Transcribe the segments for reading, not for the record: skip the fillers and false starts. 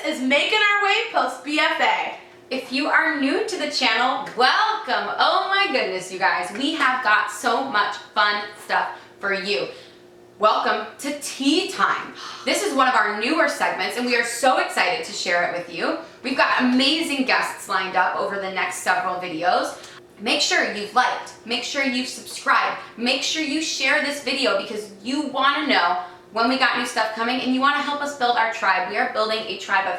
is making our way post B.F.A. If you are new to the channel, welcome. Oh my goodness, you guys. We have got so much fun stuff for you. Welcome to Tea Time. This is one of our newer segments and we are so excited to share it with you. We've got amazing guests lined up over the next several videos. Make sure you've liked, make sure you've subscribed, make sure you share this video because you want to know when we got new stuff coming and you want to help us build our tribe. We are building a tribe of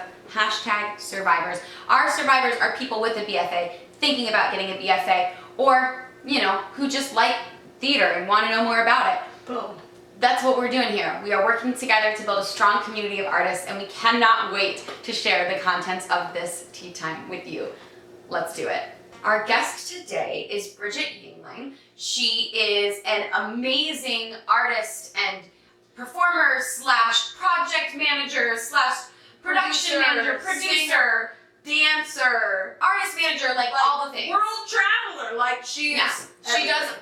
#survivors. Our survivors are people with a B.F.A, thinking about getting a B.F.A, or, you know, who just like theater and want to know more about it. Boom. That's what we're doing here. We are working together to build a strong community of artists and we cannot wait to share the contents of this tea time with you. Let's do it. Our guest today is Bridget Yingling. She is an amazing artist and performer slash project manager slash production manager, producer, dancer, artist manager, like all the things. World traveler, like she does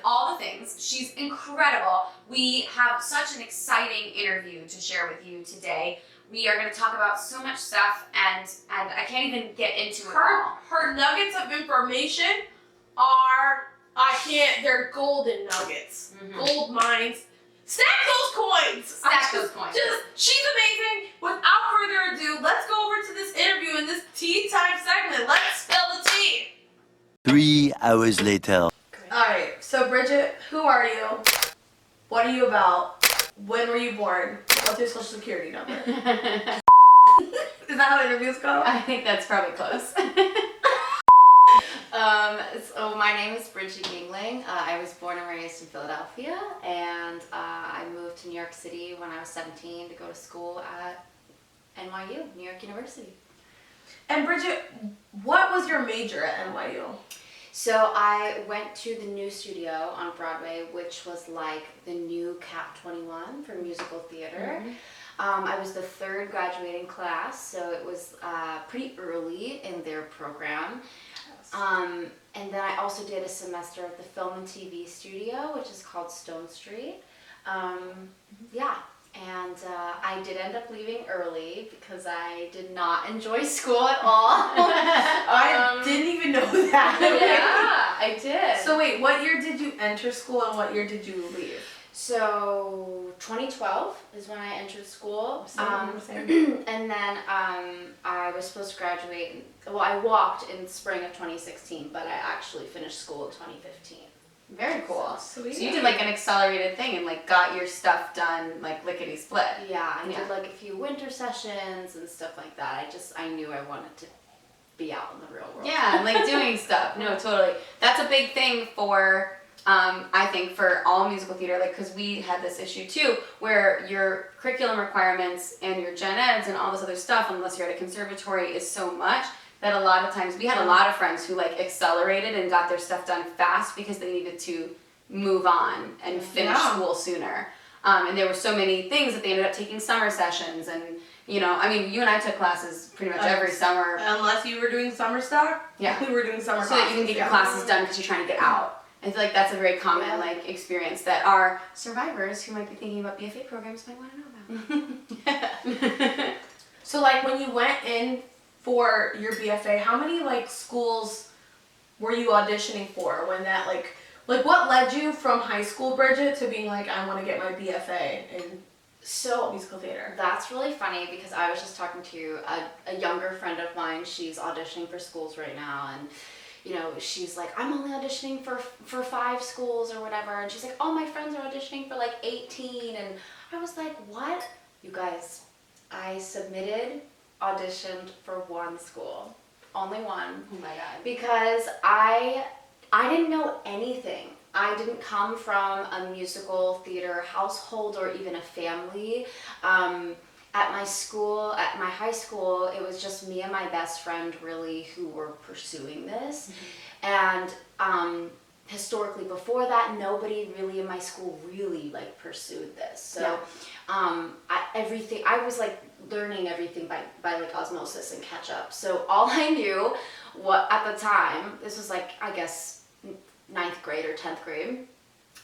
all the things. She's incredible. We have such an exciting interview to share with you today. We are going to talk about so much stuff and I can't even get into it all. Her nuggets of information are, they're golden nuggets. Gold mines. Stack those coins! Stack those coins. She's amazing. Without further ado, let's go over to this interview in this tea time segment. Let's spill the tea. 3 hours later. Alright, so Bridget, who are you? What are you about? When were you born? What's your social security number? Is that how interviews go? I think that's probably close. So my name is Bridget Yingling. I was born and raised in Philadelphia, and I moved to New York City when I was 17 to go to school at NYU, New York University. And Bridget, what was your major at NYU? So I went to the new studio on Broadway, which was like the new Cap 21 for musical theater. I was the third graduating class, so it was pretty early in their program. And then I also did a semester at the Film and TV studio, which is called Stone Street. Yeah, and I did end up leaving early because I did not enjoy school at all. I didn't even know that. Yeah, I did. So wait, what year did you enter school and what year did you leave? So 2012 is when I entered school, and then I was supposed to graduate. Well, I walked in spring of 2016, but I actually finished school in 2015. Very cool. Sweet. So you did like an accelerated thing and like got your stuff done like lickety split. Yeah, I did like a few winter sessions and stuff like that. I knew I wanted to be out in the real world. Yeah, and like doing stuff. No, totally. That's a big thing for. I think for all musical theater, like, because we had this issue too, where your curriculum requirements and your gen eds and all this other stuff, unless you're at a conservatory, is so much that a lot of times we had a lot of friends who like accelerated and got their stuff done fast because they needed to move on and finish school sooner. And there were so many things that they ended up taking summer sessions and, you know, I mean, you and I took classes pretty much every summer. Unless you were doing summer stock? Yeah. We were doing summer so that you can get your classes done because you're trying to get out. I feel like that's a very common like experience that our survivors who might be thinking about B.F.A programs might want to know about. So like when you went in for your B.F.A, how many like schools were you auditioning for when that like what led you from high school, Bridget, to being like, I want to get my B.F.A in musical theater? That's really funny because I was just talking to a younger friend of mine. She's auditioning for schools right now, and you know, she's like, I'm only auditioning for 5 schools or whatever. And she's like, all my friends are auditioning for like 18. And I was like, what? You guys, I auditioned for 1 school. Only 1. Oh my God. Because I didn't know anything. I didn't come from a musical theater household or even a family. At my school, at my high school, it was just me and my best friend really who were pursuing this. And historically before that, nobody really in my school really like pursued this. So I was like learning everything by like osmosis and catch up. So all I knew at the time, this was like, I guess 9th grade or 10th grade,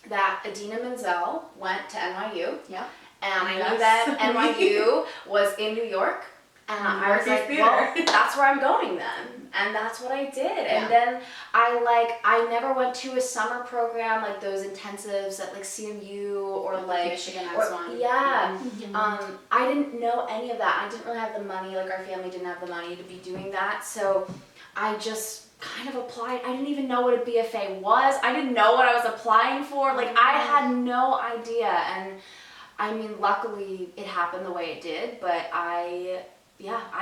that Idina Menzel went to NYU. Yeah. And I knew that NYU was in New York, And I was like, Theater. well, that's where I'm going then. And that's what I did. And then I never went to a summer program like those intensives at like CMU or like Michigan has one. Yeah. I didn't know any of that. I didn't really have the money, like our family didn't have the money to be doing that. So I just kind of applied. I didn't even know what a B.F.A was. I didn't know what I was applying for. Like I had no idea. And I mean, luckily it happened the way it did, but I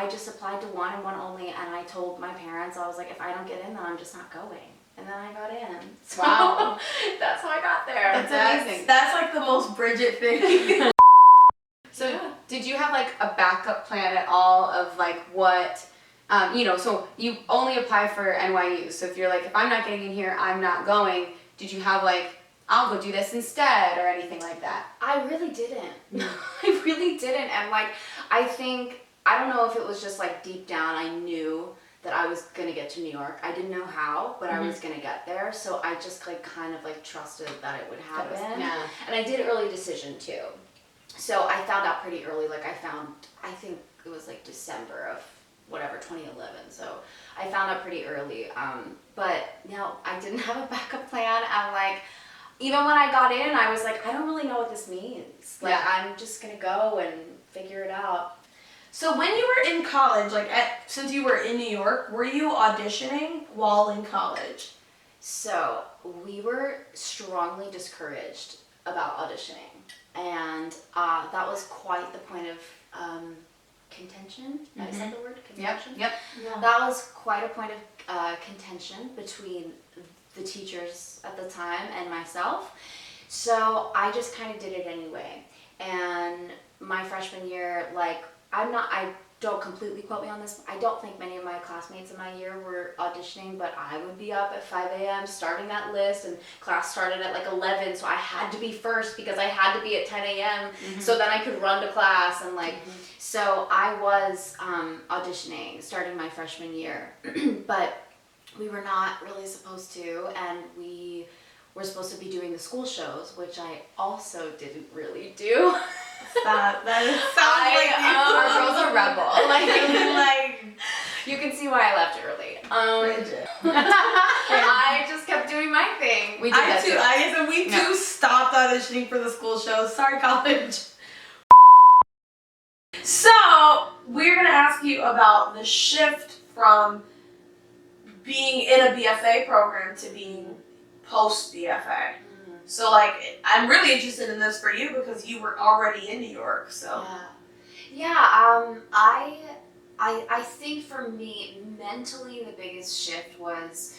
just applied to one and one only, and I told my parents, I was like, if I don't get in, then I'm just not going. And then I got in. So Wow. that's how I got there. That's amazing. That's like the most Bridget thing. So did you have like a backup plan at all of like what, so you only apply for NYU. So if you're like, if I'm not getting in here, I'm not going. Did you have like, I'll go do this instead or anything like that? I really didn't. I really didn't. And like, I don't know if it was just like deep down, I knew that I was gonna get to New York. I didn't know how, but I was gonna get there. So I just like kind of like trusted that it would happen. Yeah. And I did early decision too. So I found out pretty early. Like I think it was like December of whatever, 2011. So I found out pretty early. But no, I didn't have a backup plan. I'm like, even when I got in, I was like, I don't really know what this means. Like I'm just gonna go and figure it out. So when you were in college, like since you were in New York, were you auditioning while in college? So we were strongly discouraged about auditioning, and that was quite the point of contention. Is that the word? Contention? Yep. Yeah. That was quite a point of contention between the teachers at the time and myself. So I just kind of did it anyway. And my freshman year, like, I don't completely quote me on this. I don't think many of my classmates in my year were auditioning, but I would be up at 5 a.m. starting that list, and class started at like 11, so I had to be first because I had to be at 10 a.m. So then I could run to class and like, so I was auditioning starting my freshman year, but we were not really supposed to, and we were supposed to be doing the school shows, which I also didn't really do. That sounds like Our girl's a rebel. like You can see why I left early. Bridget. I just kept doing my thing. We did that too. We too stopped auditioning for the school shows. Sorry, college. So we're gonna ask you about the shift from being in a B.F.A program to being post B.F.A. So like, I'm really interested in this for you because you were already in New York. So I think for me, mentally, the biggest shift was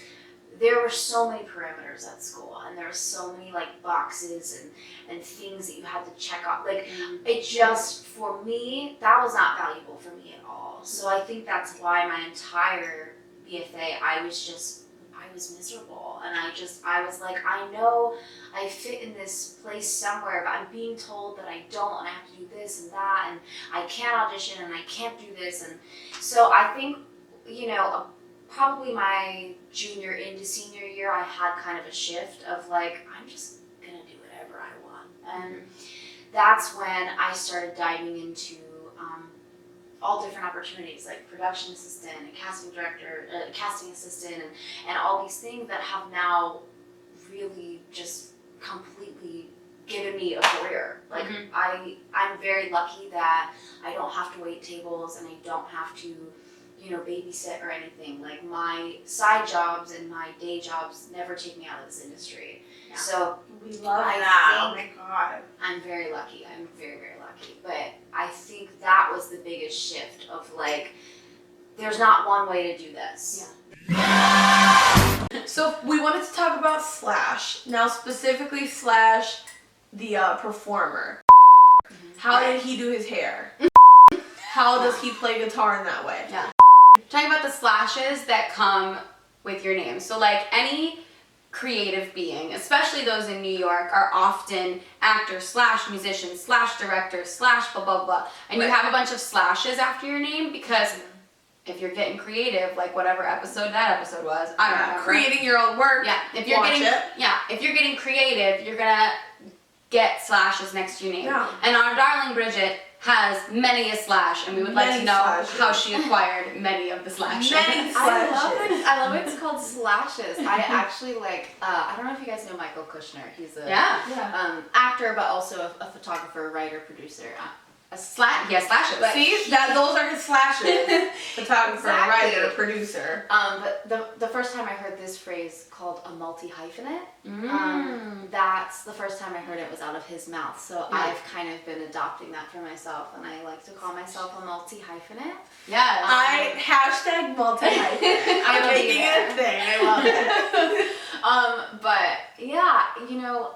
there were so many parameters at school, and there were so many like boxes and things that you had to check off. Like it just, for me, that was not valuable for me at all. So I think that's why my entire B.F.A, I was miserable, and I was like, I know I fit in this place somewhere, but I'm being told that I don't, and I have to do this and that, and I can't audition, and I can't do this. And so I think, probably my junior into senior year, I had kind of a shift of like, I'm just gonna do whatever I want. And that's when I started diving into all different opportunities, like production assistant, a casting director, a casting assistant, and all these things that have now really just completely given me a career. Like I'm very lucky that I don't have to wait tables, and I don't have to, babysit or anything. Like my side jobs and my day jobs never take me out of this industry. Yeah. So we love that. Oh my God. I'm very lucky. I'm very, very lucky. But I think that was the biggest shift of like, there's not one way to do this. Yeah. So we wanted to talk about Slash. Now specifically Slash, the performer. How did he do his hair? How does he play guitar in that way? Yeah. Talking about the slashes that come with your name. So like any creative being, especially those in New York, are often actor / musician / director / blah blah blah. And you have a bunch of slashes after your name because if you're getting creative, like whatever episode that episode was, I don't know. Creating your own work. Yeah. If you're getting creative, you're gonna get slashes next to your name. Yeah. And our darling Bridget has many a slash, and we would like to Many know slashes. how she acquired many of the slashes. Many I love it. It's called slashes. I actually I don't know if you guys know Michael Kushner. He's a Yeah. actor, but also a photographer, writer, producer. Slashes. But See, those are his slashes. Photographer, Exactly. writer, producer. But the first time I heard this phrase called a multi-hyphenate, Mm. that's the first time I heard it was out of his mouth. So Yeah. I've kind of been adopting that for myself, and I like to call myself a multi-hyphenate. Yes. I hashtag multi-hyphen. I'm It'll be making it a there. thing. I love it. But yeah,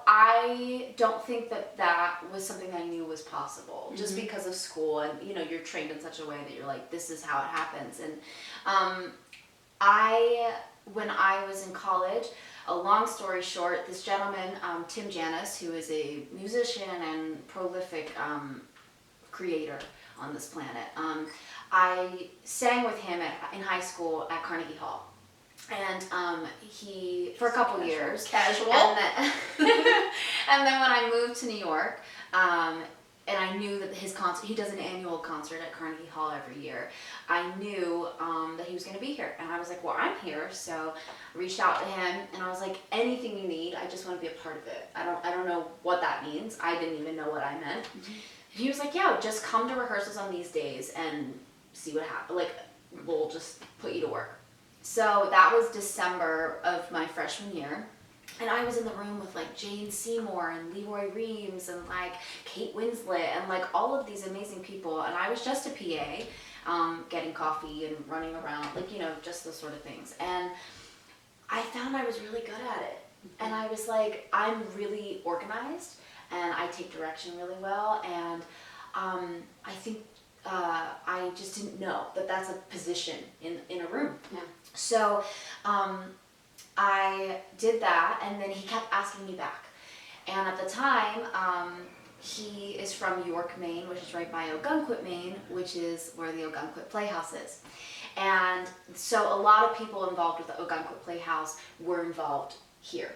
I don't think that was something I knew was possible just because of school, and you're trained in such a way that you're like, this is how it happens. And when I was in college, a long story short, this gentleman, Tim Janis, who is a musician and prolific creator on this planet, I sang with him in high school at Carnegie Hall. And he, for a couple years. Casual. And then, and then when I moved to New York, and I knew that his concert, he does an annual concert at Carnegie Hall every year. I knew that he was going to be here. And I was like, well, I'm here. So I reached out to him and I was like, anything you need, I just want to be a part of it. I don't know what that means. I didn't even know what I meant. And he was like, yeah, just come to rehearsals on these days and see what happens. Like, we'll just put you to work. So that was December of my freshman year. And I was in the room with like Jane Seymour and Leroy Reams and like Kate Winslet and like all of these amazing people. And I was just a PA, getting coffee and running around, like, just those sort of things. And I found I was really good at it. And I was like, I'm really organized and I take direction really well. And I think I just didn't know that that's a position in a room. Yeah. So I did that, and then he kept asking me back. And at the time, he is from York, Maine, which is right by Ogunquit, Maine, which is where the Ogunquit Playhouse is. And so a lot of people involved with the Ogunquit Playhouse were involved here.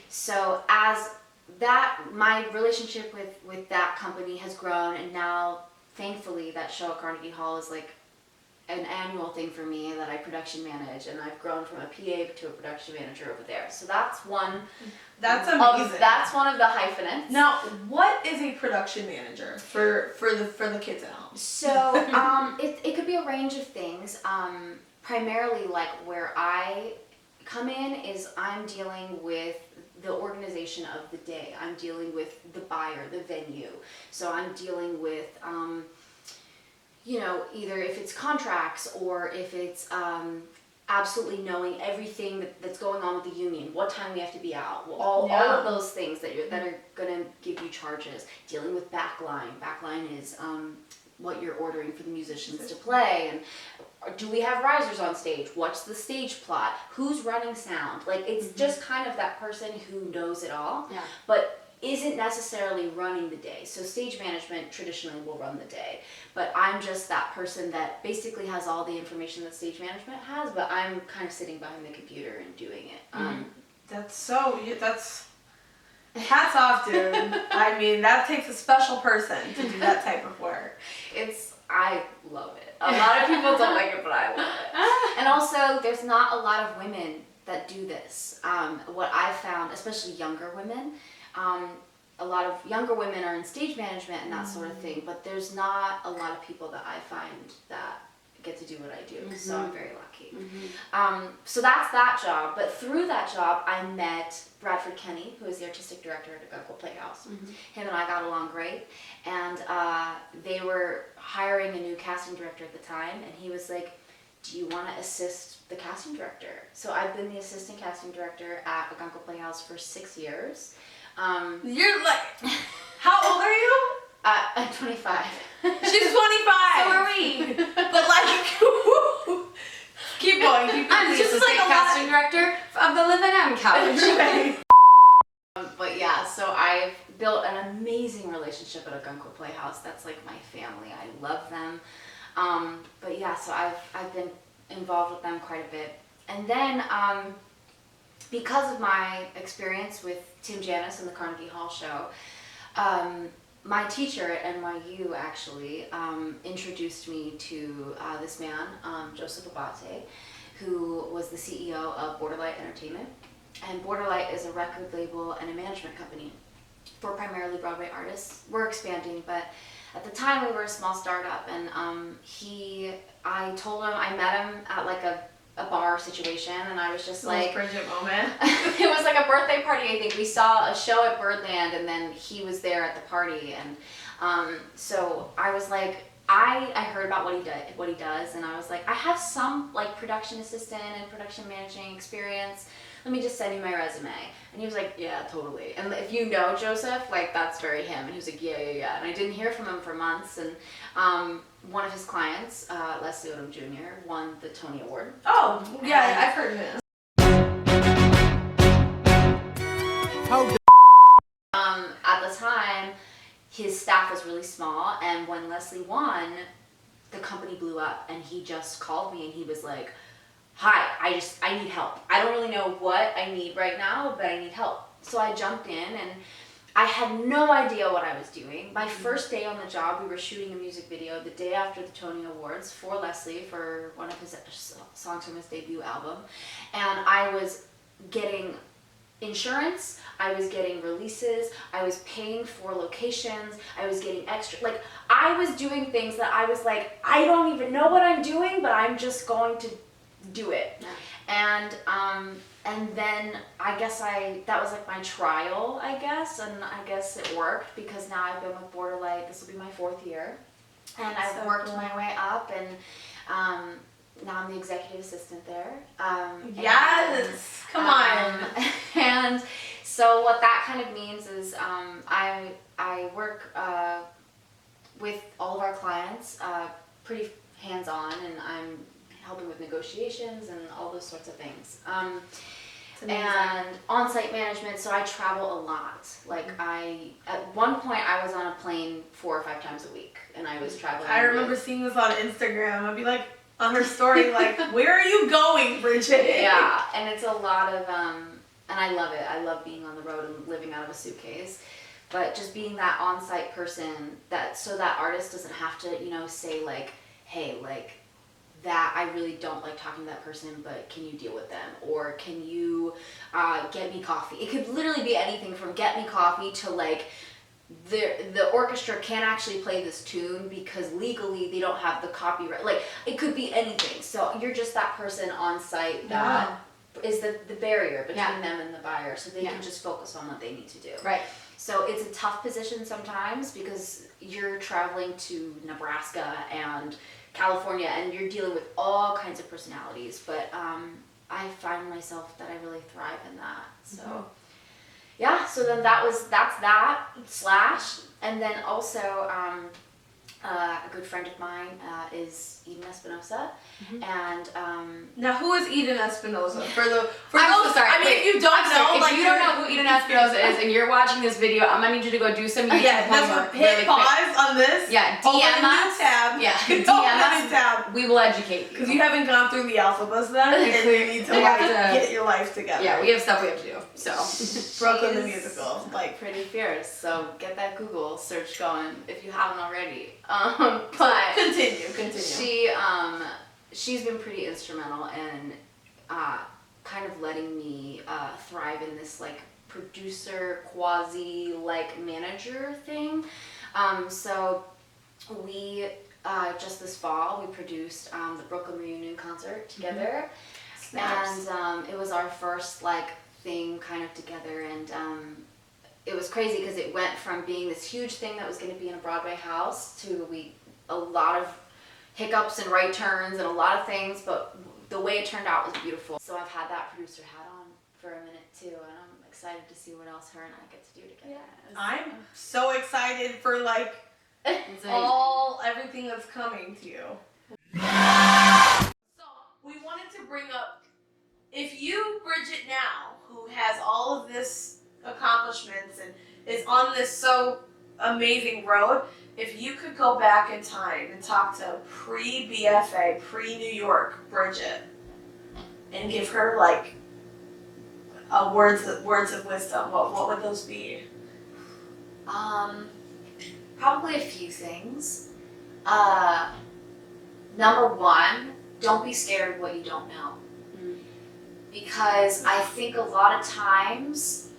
So as that, my relationship with that company has grown, and now thankfully that show at Carnegie Hall is like an annual thing for me that I production manage, and I've grown from a PA to a production manager over there. So that's one. That's amazing. That's one of the hyphenates. Now, what is a production manager for the kids at home? So it could be a range of things. Primarily, like where I come in is I'm dealing with the organization of the day. I'm dealing with the buyer, the venue. So I'm dealing with either if it's contracts or if it's absolutely knowing everything that's going on with the union, what time we have to be out, all of those things that are going to give you charges. Dealing with backline. Backline is what you're ordering for the musicians to play, and do we have risers on stage? What's the stage plot? Who's running sound? Like, it's just kind of that person who knows it all, but isn't necessarily running the day. So stage management traditionally will run the day, but I'm just that person that basically has all the information that stage management has, but I'm kind of sitting behind the computer and doing it. That's hats off, dude. I mean, that takes a special person to do that type of work. I love it. A lot of people don't like it, but I love it. And also, there's not a lot of women that do this. What I've found, especially younger women, a lot of younger women are in stage management and that sort of thing, but there's not a lot of people that I find that get to do what I do, so I'm very lucky. So that's that job, but through that job I met Bradford Kenny, who is the artistic director at Ogunquit Playhouse. Him and I got along great, and they were hiring a new casting director at the time, and he was like, do you want to assist the casting director? So I've been the assistant casting director at Ogunquit Playhouse for 6 years. You're like, how old are you? I'm 25. She's 25. So are we. But like, keep going. I'm It's just just like like a casting director of the Live and M couch. But yeah, so I've built an amazing relationship at Ogunquit Playhouse. That's like my family. I love them. But yeah, so I've been involved with them quite a bit. And then because of my experience with Tim Janis and the Carnegie Hall show, my teacher at NYU actually introduced me to this man, Joseph B.F.A, who was the CEO of Borderlight Entertainment. And Borderlight is a record label and a management company for primarily Broadway artists. We're expanding, but at the time we were a small startup, and I told him, I met him at like a bar situation, and I was just like, Bridget moment. it was like a birthday party, I think. We saw a show at Birdland, and then he was there at the party, and so I was like, I heard about what he does, and I was like, I have some like production assistant and production managing experience. Let me just send you my resume. And he was like, yeah, totally. And if you know Joseph, like that's very him. And he was like, yeah. And I didn't hear from him for months. And one of his clients, Leslie Odom Jr., won the Tony Award. Oh, yeah, I've heard of it. At the time, his staff was really small, and when Leslie won, the company blew up, and he just called me and he was like, hi, I need help. I don't really know what I need right now, but I need help. So I jumped in, and I had no idea what I was doing. My first day on the job, we were shooting a music video the day after the Tony Awards for Leslie for one of his songs from his debut album. And I was getting insurance, I was getting releases, I was paying for locations, I was getting extra, like I was doing things that I was like, I don't even know what I'm doing, but I'm just going to do it. Yeah. And then I guess that was like my trial, I guess, and I guess it worked because now I've been with Borderlight, this will be my 4th year, and I've worked my way up, and now I'm the executive assistant there. Yes, come on. And so what that kind of means is I work with all of our clients pretty hands-on, and I'm helping with negotiations and all those sorts of things. And on-site management, so I travel a lot. Like at one point I was on a plane 4 or 5 times a week, and I was traveling. I remember seeing this on Instagram. I'd be like, on her story, like, where are you going, Bridget? Yeah, and it's a lot of, and I love it. I love being on the road and living out of a suitcase. But just being that on-site person, so that artist doesn't have to, say like, hey, like, that I really don't like talking to that person, but can you deal with them? Or can you get me coffee? It could literally be anything from get me coffee to like, the orchestra can't actually play this tune because legally they don't have the copyright. Like, it could be anything. So you're just that person on site that is the barrier between them and the buyer, so they can just focus on what they need to do. Right. So it's a tough position sometimes because you're traveling to Nebraska and California and you're dealing with all kinds of personalities, but I find myself that I really thrive in that. So yeah, so then that's that / and then also a good friend of mine is Eden Espinosa, and now who is Eden Espinosa? For I'm those, so sorry. I mean, Wait, if you don't know, if you don't know who Eden Espinosa is and you're watching this video, I'm gonna need you to go do some YouTube that's homework what, hit really pause quick. on this. Yeah, open DM a new us. tab. Yeah, Open DM a new us. tab. We will educate you. Because you haven't gone through the alphabets then, and you need to We have like to- get your life together. Yeah, we have stuff we have to do. So Brooklyn the She's musical, like pretty fierce. So get that Google search going if you haven't already. But continue. she's been pretty instrumental in kind of letting me thrive in this like producer quasi like manager thing. So we just this fall we produced the Brooklyn reunion concert together. Snaps. And it was our first like thing kind of together, and it was crazy because it went from being this huge thing that was going to be in a Broadway house to a lot of hiccups and right turns and a lot of things, but the way it turned out was beautiful. So I've had that producer hat on for a minute too, and I'm excited to see what else her and I get to do together. I'm so excited for like everything that's coming to you. So we wanted to bring up, if you, Bridget now, who has all of this accomplishments and is on this so amazing road, if you could go back in time and talk to pre-B.F.A, pre-New York Bridget, and give her like words of wisdom, what would those be? Probably a few things. Number one, don't be scared of what you don't know. Because I think a lot of times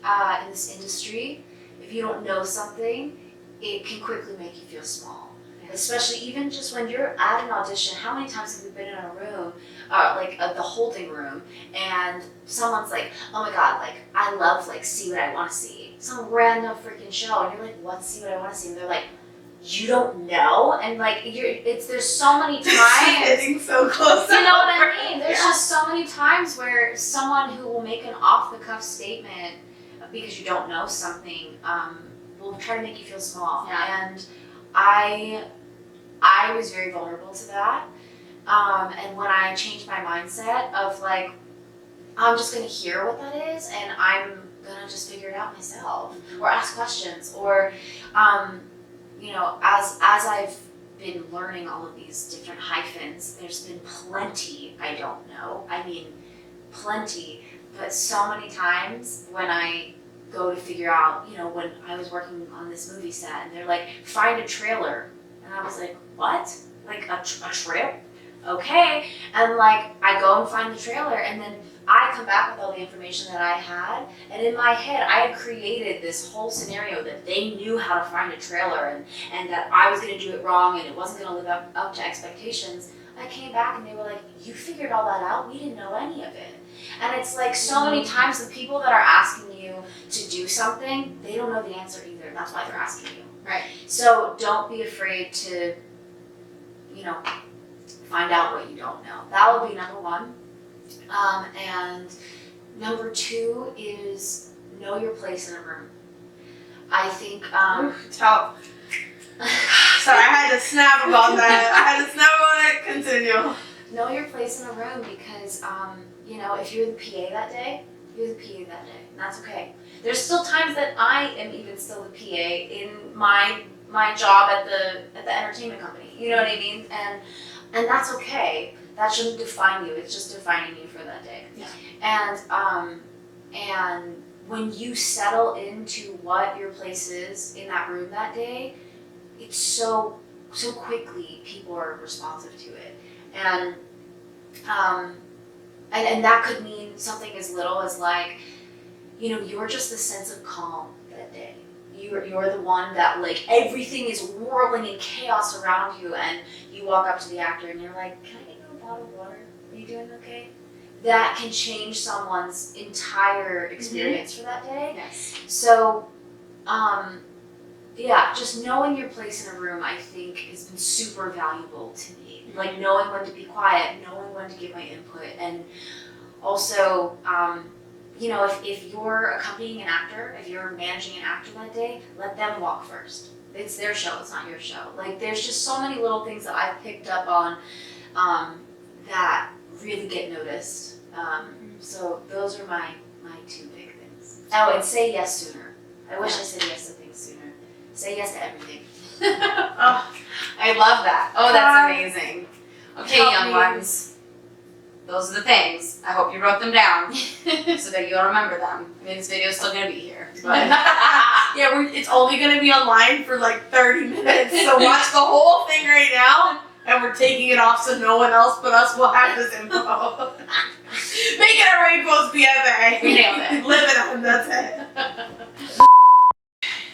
in this industry, if you don't know something, it can quickly make you feel small. Especially even just when you're at an audition, how many times have we been in a room, the holding room, and someone's like, oh my god, like, I love, like, See What I Want to See. Some random freaking show, and you're like, what, See What I Want to See? And they're like, you don't know? And like, there's so many times. Getting so close. You know what I mean? There's just so many times where someone who will make an off-the-cuff statement because you don't know something will try to make you feel small. Yeah. And I was very vulnerable to that. And when I changed my mindset of like, I'm just gonna hear what that is and I'm gonna just figure it out myself, or ask questions, or you know, as I've been learning all of these different hyphens, there's been plenty I don't know. I mean, plenty. But so many times when I go to figure out, you know, when I was working on this movie set and they're like, find a trailer. And I was like, what? Like a trailer? Okay. And like, I go and find the trailer and then I come back with all the information that I had, and in my head, I had created this whole scenario that they knew how to find a trailer, and that I was going to do it wrong, and it wasn't going to live up to expectations. I came back and they were like, you figured all that out? We didn't know any of it. And it's like so many times the people that are asking you to do something, they don't know the answer either. That's why they're asking you. Right. So don't be afraid to, you know, find out what you don't know. That would be number one. And number two is know your place in a room. I think, Sorry, I had to snap about that. Continue. know your place in a room because, you know, if you're the PA that day, you're the PA that day, and that's okay. There's still times that I am even still the PA in my job at the entertainment company. You know what I mean? And that's okay. That shouldn't define you. It's just defining you for that day. Yeah. And when you settle into what your place is in that room that day, it's so quickly people are responsive to it. And that could mean something as little as like, you know, you're just the sense of calm that day. You're the one that like everything is whirling in chaos around you, and you walk up to the actor and you're like, can I get you a bottle of water? Are you doing okay? That can change someone's entire experience for that day. Yes. So, yeah, just knowing your place in a room, I think, has been super valuable to me. Like knowing when to be quiet, knowing when to give my input, and also, you know, if you're accompanying an actor, if you're managing an actor that day, let them walk first. It's their show, it's not your show. Like, there's just so many little things that I've picked up on that really get noticed. So those are my two big things. Oh, and say yes sooner. I wish I said yes to things sooner. Say yes to everything. Oh, I love that. Oh, that's amazing. Okay, Help young me. ones. Those are the things. I hope you wrote them down so that you'll remember them. I mean, this video's still gonna be here. But Yeah, it's only gonna be online for like 30 minutes, so watch the whole thing right now, and we're taking it off so no one else but us will have this info. Make it a Rainbow's B.F.A. We nailed it. Live it on, that's it.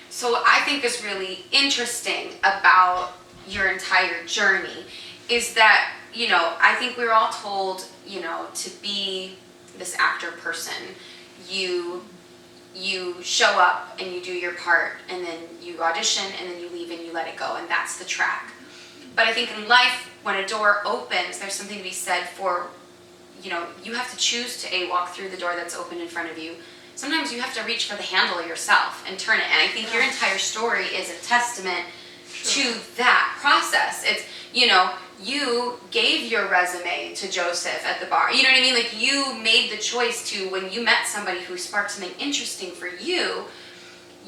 So what I think is really interesting about your entire journey is that, you know, I think we were all told, you know, to be this actor person, you show up and you do your part and then you audition and then you leave and you let it go, and that's the track. But I think in life, when a door opens, there's something to be said for, you know, you have to choose to walk through the door that's open in front of you. Sometimes you have to reach for the handle yourself and turn it. And I think your entire story is a testament to that process. It's, you know, you gave your resume to Joseph at the bar. You know what I mean? Like, you made the choice to, when you met somebody who sparked something interesting for you,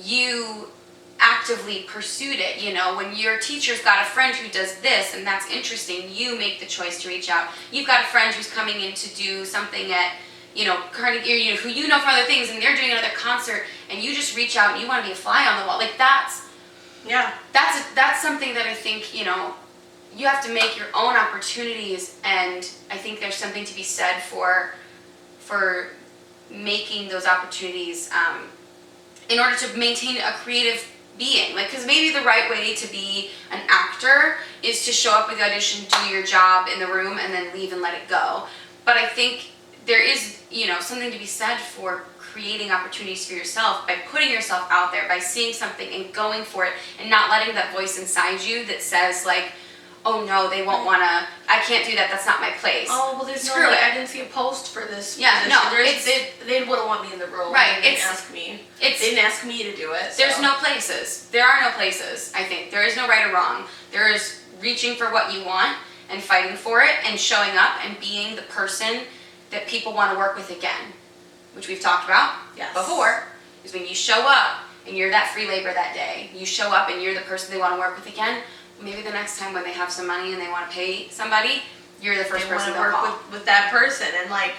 you actively pursued it. You know, when your teacher's got a friend who does this and that's interesting, you make the choice to reach out. You've got a friend who's coming in to do something at, you know, Carnegie, you know, who you know from other things, and they're doing another concert, and you just reach out and you want to be a fly on the wall. Like, that's Yeah. That's something that I think, you know, you have to make your own opportunities, and I think there's something to be said for making those opportunities in order to maintain a creative being. Like, because maybe the right way to be an actor is to show up with the audition, do your job in the room, and then leave and let it go. But I think there is, you know, something to be said for creating opportunities for yourself by putting yourself out there, by seeing something and going for it, and not letting that voice inside you that says like, oh no, they won't wanna, I can't do that, that's not my place. Oh, well, there's Screw no, like, it. I didn't see a post for this Yeah, position. no, They wouldn't want me in the role. Right, They didn't ask me. They didn't ask me to do it. There's so. no places. There are no places, I think. There is no right or wrong. There is reaching for what you want and fighting for it and showing up and being the person that people want to work with again, which we've talked about before, is when you show up and you're that free labor that day. You show up and you're the person they want to work with again. Maybe the next time when they have some money and they want to pay somebody, you're the first person they'll call. Work with that person. And like,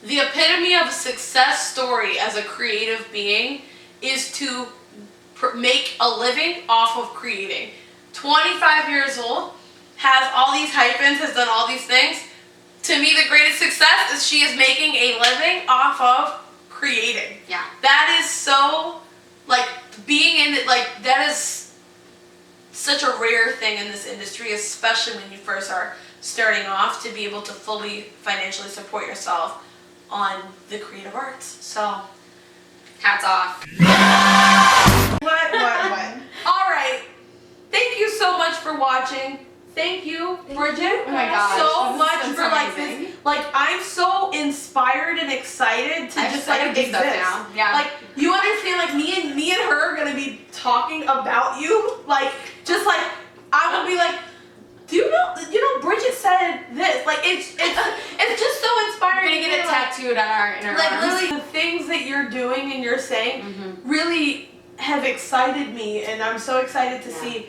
the epitome of a success story as a creative being is to make a living off of creating. 25 years old, has all these hyphens, has done all these things. To me, the greatest success is she is making a living off of creating. Yeah. That is so, like, being in it, like, that is such a rare thing in this industry, especially when you first are starting off, to be able to fully financially support yourself on the creative arts. So, Hats off. what? All right. Thank you so much for watching. Thank you, Bridget, Oh my gosh, so this much has been for so like amazing. this. Like, I'm so inspired and excited to just like do stuff exist. now. Yeah. Like, you understand? Like, me and her are gonna be talking about you. Like, just like I will be like, do you know, Bridget said this. Like, it's just so inspiring. We're gonna get it tattooed on our inner Like, arms. literally, the things that you're doing and you're saying really have excited me, and I'm so excited to see.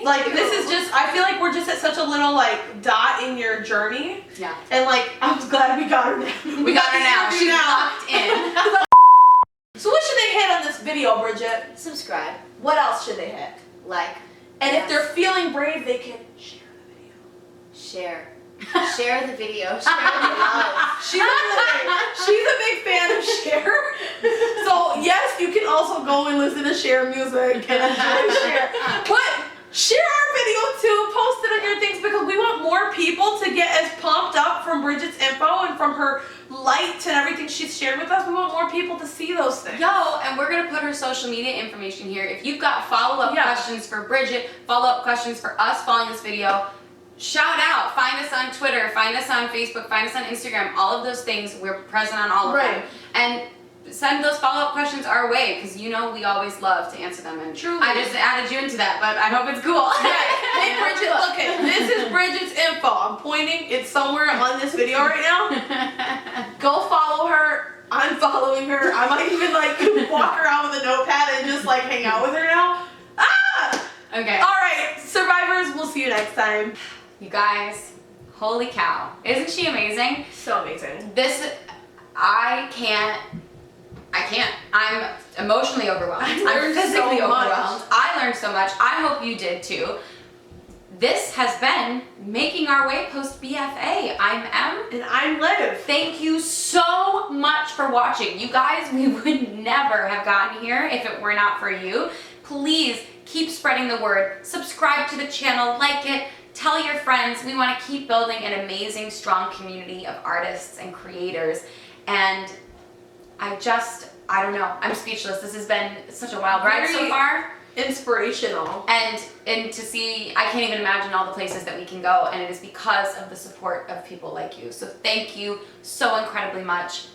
Like, this is just, I feel like we're just at such a little, like, dot in your journey. Yeah. And, like, I'm glad we got her now. We got her now. the She's interview locked in. So what should they hit on this video, Bridget? Subscribe, What else should they hit? like, And if they're feeling brave, they can share the video. share. Share the video, share the love. She's a big fan of Cher. So, yes, you can also go and listen to Cher music and enjoy Cher. But share our video too, post it on your things, because we want more people to get as pumped up from Bridget's info and from her light and everything she's shared with us. We want more people to see those things. Yo, and we're gonna put her social media information here. If you've got follow-up questions for Bridget, follow-up questions for us following this video, shout out. Find us on Twitter, find us on Facebook, find us on Instagram. All of those things, we're present on all of them. And send those follow-up questions our way, because you know we always love to answer them. And Truly. I just added you into that, but I hope it's cool. Hey Bridget, look it. This is Bridget's info. I'm pointing. It's somewhere on this video right now. Go follow her. I'm following her. I might even like walk around with a notepad and just like hang out with her now. Ah! Okay. All right, survivors. We'll see you next time. You guys, holy cow. Isn't she amazing? So amazing. I can't. I'm emotionally overwhelmed. I'm physically so much. overwhelmed. I learned so much. I hope you did too. This has been Making Our Way post B.F.A. I'm Em. And I'm Liv. Thank you so much for watching. You guys, we would never have gotten here if it were not for you. Please keep spreading the word. Subscribe to the channel, like it, tell your friends. We want to keep building an amazing, strong community of artists and creators. And I don't know. I'm speechless. This has been such a wild ride so far. Inspirational. And to see, I can't even imagine all the places that we can go, and it is because of the support of people like you. So thank you so incredibly much.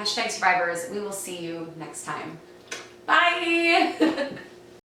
#survivors. We will see you next time. Bye.